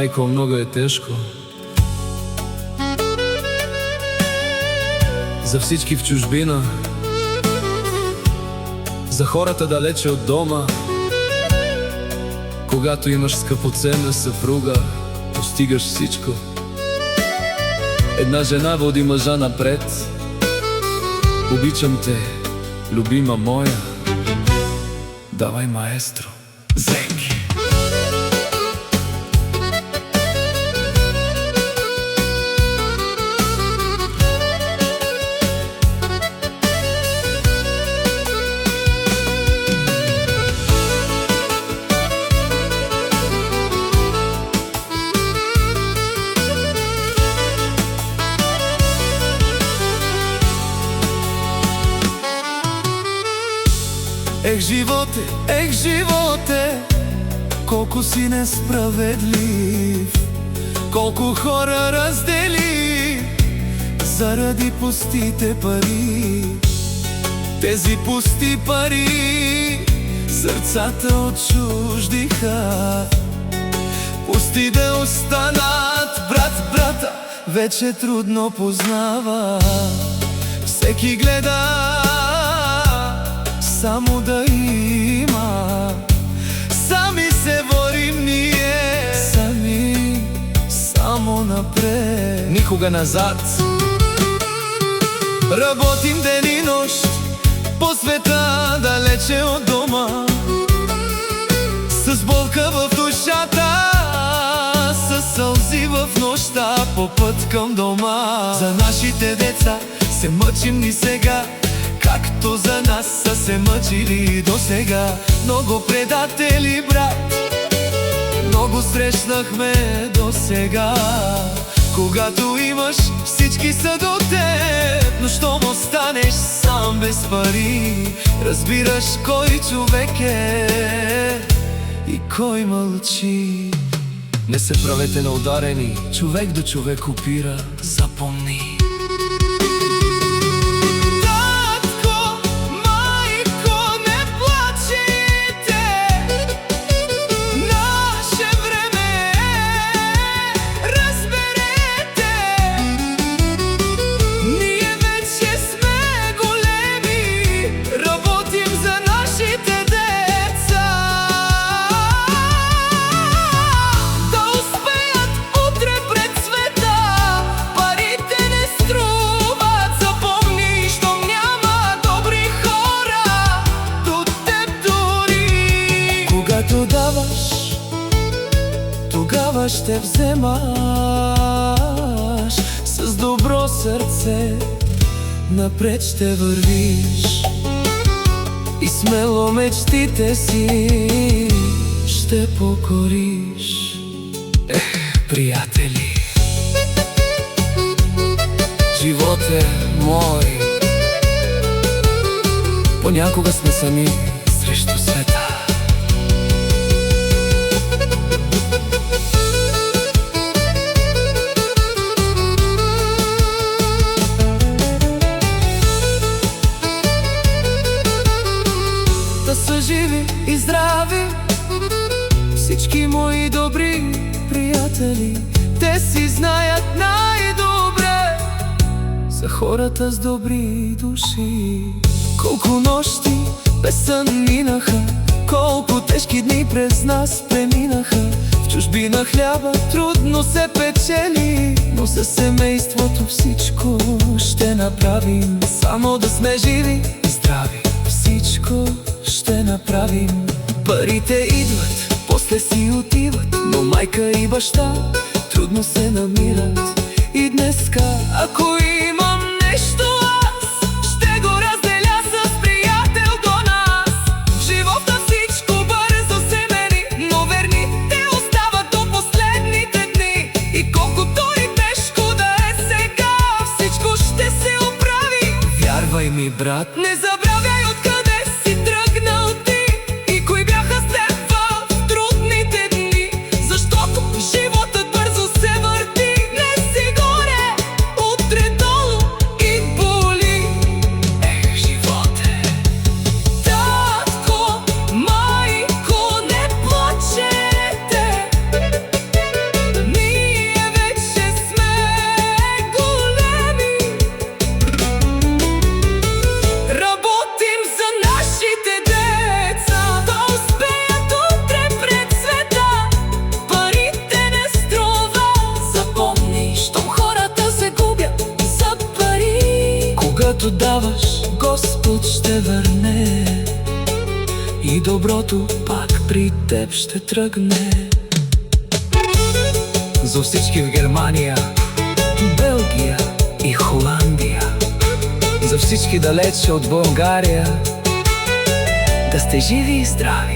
Майко, много е тежко. За всички в чужбина, за хората далече от дома. Когато имаш скъпоценна съпруга, постигаш всичко. Една жена води мъжа напред. Обичам те, любима моя. Давай, маестро. Зенки. Ех, животе, колко си несправедлив, колко хора раздели заради пустите пари. Тези пусти пари сърцата отчуждиха. Пусти да останат, брата вече трудно познава. Всеки гледа само да има. Сами се борим ние, сами, само напред, никога назад. Работим ден и нощ по света, далече от дома, с болка в душата, с сълзи в нощта, по път към дома. За нашите деца се мъчим ни сега, както за нас са се мъчили досега. Много предатели, брат, много срещнахме досега. Когато имаш, всички са до теб, но щом останеш сам без пари, разбираш кой човек е и кой мълчи. Не се правете на ударени, човек до човек опира, запомни. Когато даваш, тогава ще вземаш. С добро сърце напред ще вървиш и смело мечтите си ще покориш. Приятели, живот е мой. Понякога сме сами срещу света. Да са живи и здрави всички мои добри приятели. Те си знаят най-добре за хората с добри души. Колко нощи без сън минаха, колко тежки дни през нас преминаха. В чужбина хляба трудно се печели, но за семейството всичко ще направим. Само да сме живи и здрави, всичко ще направим. Парите идват, после си отиват, но майка и баща трудно се намират. И днеска, ако имам нещо, аз ще го разделя с приятел до нас. В живота всичко бързо се мени, но верните остават до последните дни. И колкото и тежко да е сега, всичко ще се оправи. Вярвай ми, брат, Не забравяй откъде си тръгнал ти и кои бяха с теб в трудните дни. Защото животът бързо се върти. Не си горе, утре долу и боли. животе. Татко, майко, не плачете. Доброто пак при теб ще тръгне. За всички в Германия, Белгия и Холандия, за всички далече от България, да сте живи и здрави!